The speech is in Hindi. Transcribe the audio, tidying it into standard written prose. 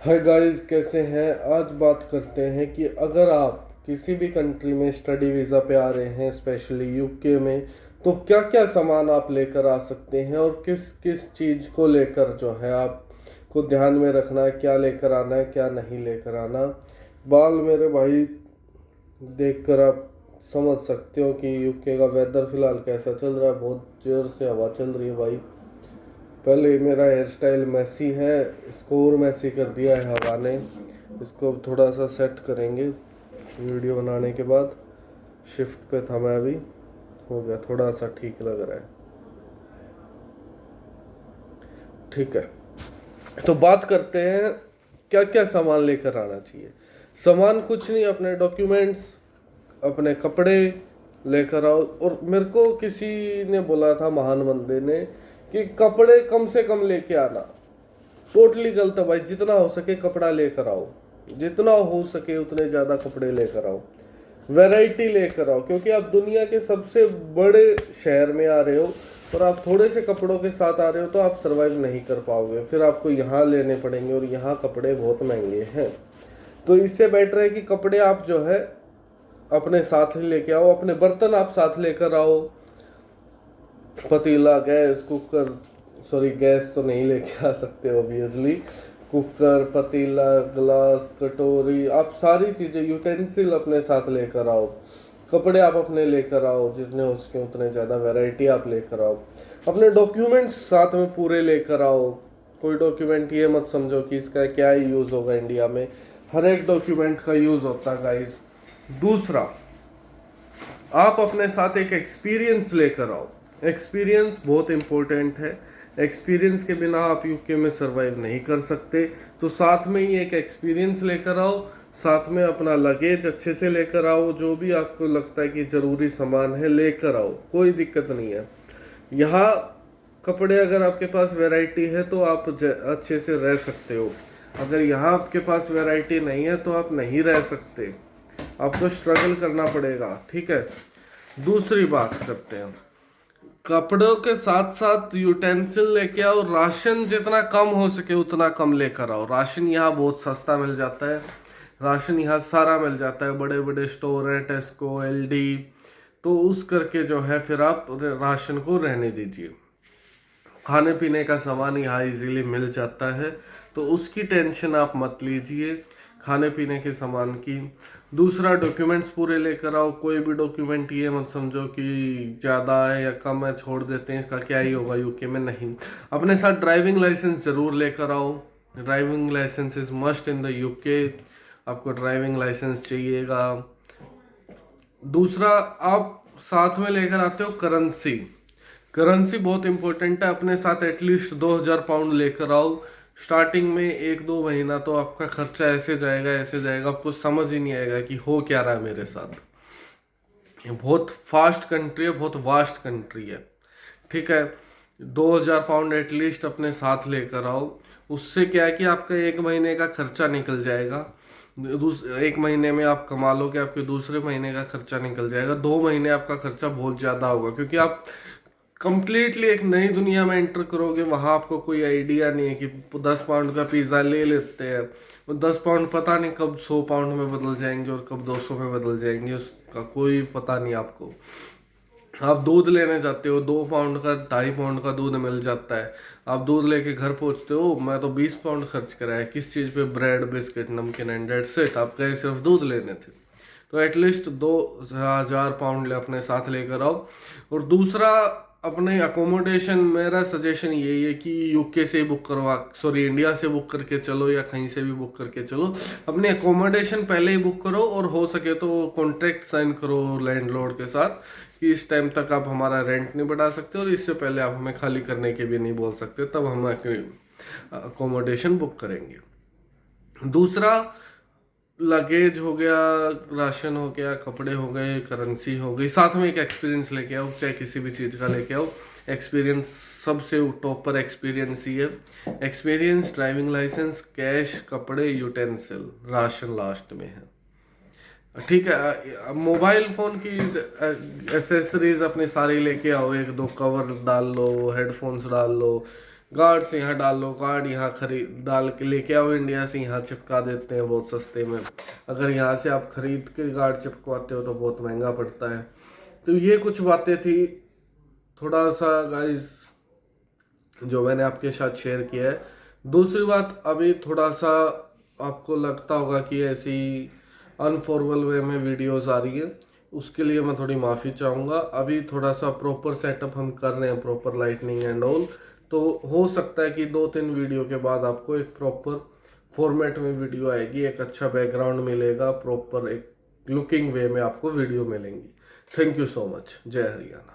हाय गाइस, कैसे हैं। आज बात करते हैं कि अगर आप किसी भी कंट्री में स्टडी वीज़ा पे आ रहे हैं, स्पेशली यूके में, तो क्या क्या सामान आप लेकर आ सकते हैं और किस किस चीज़ को लेकर जो है आपको ध्यान में रखना है, क्या लेकर आना है क्या नहीं लेकर आना। बाल मेरे भाई देखकर आप समझ सकते हो कि यूके का वेदर फिलहाल कैसा चल रहा है। बहुत जोर से हवा चल रही है भाई। पहले मेरा हेयर स्टाइल मैसी है, इसको और मैसी कर दिया है हवा ने। इसको थोड़ा सा सेट करेंगे वीडियो बनाने के बाद। शिफ्ट पे था मैं अभी, हो गया थोड़ा सा ठीक लग रहा है। ठीक है, तो बात करते हैं क्या क्या सामान लेकर आना चाहिए। सामान कुछ नहीं, अपने डॉक्यूमेंट्स, अपने कपड़े लेकर आओ। और मेरे को किसी ने बोला था, महान बंदे ने, कि कपड़े कम से कम लेके आना। टोटली गलत है भाई। जितना हो सके कपड़ा लेकर आओ, जितना हो सके उतने ज़्यादा कपड़े लेकर आओ, वैरायटी लेकर आओ। क्योंकि आप दुनिया के सबसे बड़े शहर में आ रहे हो और आप थोड़े से कपड़ों के साथ आ रहे हो तो आप सरवाइव नहीं कर पाओगे। फिर आपको यहाँ लेने पड़ेंगे और यहाँ कपड़े बहुत महंगे हैं। तो इससे बेटर है कि कपड़े आप जो है अपने साथ ही लेके आओ। अपने बर्तन आप साथ लेकर आओ, पतीला, गैस, कुकर, सॉरी गैस तो नहीं लेके आ सकते ऑब्वियसली। कुकर, पतीला, ग्लास, कटोरी, आप सारी चीज़ें, यूटेंसिल अपने साथ लेकर आओ। कपड़े आप अपने लेकर आओ, जितने हो सके उतने ज़्यादा वैरायटी आप लेकर आओ। अपने डॉक्यूमेंट्स साथ में पूरे लेकर आओ। कोई डॉक्यूमेंट ये मत समझो कि इसका क्या यूज़ होगा इंडिया में। हर एक डॉक्यूमेंट का यूज़ होता है गाइस। दूसरा, आप अपने साथ एक एक्सपीरियंस लेकर आओ। एक्सपीरियंस बहुत इम्पोर्टेंट है। एक्सपीरियंस के बिना आप यूके में सरवाइव नहीं कर सकते। तो साथ में ही एक एक्सपीरियंस लेकर आओ, साथ में अपना लगेज अच्छे से लेकर आओ। जो भी आपको लगता है कि ज़रूरी सामान है लेकर आओ, कोई दिक्कत नहीं है। यहाँ कपड़े अगर आपके पास वैरायटी है तो आप अच्छे से रह सकते हो। अगर यहाँ आपके पास वैरायटी नहीं है तो आप नहीं रह सकते, आपको स्ट्रगल करना पड़ेगा। ठीक है, दूसरी बात करते हैं। कपड़ों के साथ साथ यूटेंसिल लेके आओ। राशन जितना कम हो सके उतना कम लेकर आओ। राशन यहाँ बहुत सस्ता मिल जाता है। राशन यहाँ सारा मिल जाता है, बड़े बड़े स्टोर हैं, टेस्को, एलडी। तो उस करके जो है फिर आप राशन को रहने दीजिए। खाने पीने का सामान यहाँ इजीली मिल जाता है, तो उसकी टेंशन आप मत लीजिए खाने पीने के सामान की। दूसरा, डॉक्यूमेंट्स पूरे लेकर आओ। कोई भी डॉक्यूमेंट ये मत समझो कि ज़्यादा है या कम है, छोड़ देते हैं, इसका क्या ही होगा यूके में। नहीं, अपने साथ ड्राइविंग लाइसेंस ज़रूर लेकर आओ। Driving licence is must in the UK. आपको ड्राइविंग लाइसेंस चाहिएगा। दूसरा, आप साथ में लेकर आते हो करेंसी। करेंसी बहुत इंपॉर्टेंट है। अपने साथ एटलीस्ट 2,000 पाउंड लेकर आओ। स्टार्टिंग में 1-2 महीना तो आपका खर्चा ऐसे जाएगा ऐसे जाएगा, आपको समझ ही नहीं आएगा कि हो क्या रहा है मेरे साथ। ये बहुत फास्ट कंट्री है, बहुत वास्ट कंट्री है। ठीक है, 2,000 पाउंड एटलीस्ट अपने साथ लेकर आओ। उससे क्या है कि आपका 1 महीने का खर्चा निकल जाएगा। 1 महीने में आप कमा लोगे, आपके दूसरे महीने का खर्चा निकल जाएगा। 2 महीने आपका खर्चा बहुत ज़्यादा होगा, क्योंकि आप कंप्लीटली एक नई दुनिया में एंटर करोगे। वहाँ आपको कोई आइडिया नहीं है कि 10 पाउंड का पिज़्ज़ा ले लेते हैं, वो 10 पाउंड पता नहीं कब 100 पाउंड में बदल जाएंगे और कब 200 में बदल जाएंगे, उसका कोई पता नहीं आपको। आप दूध लेने जाते हो, 2 पाउंड का 2.5 पाउंड का दूध मिल जाता है। आप दूध लेके घर पहुंचते हो, मैं तो 20 पाउंड खर्च कराया किस चीज़ पे? ब्रेड, बिस्किट, नमकीन एंड डेट्स इट। आप गए सिर्फ दूध लेने थे। तो एटलीस्ट 2,000 पाउंड अपने साथ लेकर आओ। और दूसरा, अपने अकोमोडेशन, मेरा सजेशन यही है कि यूके से बुक करवा, सॉरी इंडिया से बुक करके चलो या कहीं से भी बुक करके चलो। अपने अकोमोडेशन पहले ही बुक करो और हो सके तो कॉन्ट्रैक्ट साइन करो लैंडलॉर्ड के साथ कि इस टाइम तक आप हमारा रेंट नहीं बढ़ा सकते और इससे पहले आप हमें खाली करने के भी नहीं बोल सकते, तब हम अकोमोडेशन बुक करेंगे। दूसरा, लगेज हो गया, राशन हो गया, कपड़े हो गए, करेंसी हो गई। साथ में एक एक्सपीरियंस लेके आओ, चाहे किसी भी चीज़ का लेके आओ। एक्सपीरियंस सबसे टॉप पर एक्सपीरियंस ही है। एक्सपीरियंस, ड्राइविंग लाइसेंस, कैश, कपड़े, यूटेंसिल, राशन लास्ट में है। ठीक है, मोबाइल फ़ोन की एसेसरीज अपनी सारी लेके आओ। 1-2 कवर डाल लो, हेडफोन्स डाल लो, गार्ड से यहाँ डाल लो, कार्ड यहाँ खरीद डाल के लेके आओ इंडिया से, यहाँ चिपका देते हैं बहुत सस्ते में। अगर यहाँ से आप खरीद के गार्ड चिपकवाते हो तो बहुत महंगा पड़ता है। तो ये कुछ बातें थी थोड़ा सा गाइस जो मैंने आपके साथ शेयर किया है। दूसरी बात, अभी थोड़ा सा आपको लगता होगा कि ऐसी अनफॉर्मल वे में वीडियोस आ रही है, उसके लिए मैं थोड़ी माफ़ी चाहूँगा। अभी थोड़ा सा प्रॉपर सेटअप हम कर रहे हैं, प्रॉपर लाइटनिंग एंड ऑल, तो हो सकता है कि 2-3 वीडियो के बाद आपको एक प्रॉपर फॉर्मेट में वीडियो आएगी, एक अच्छा बैकग्राउंड मिलेगा, प्रॉपर एक लुकिंग वे में आपको वीडियो मिलेंगी। Thank you so much. जय हरियाणा।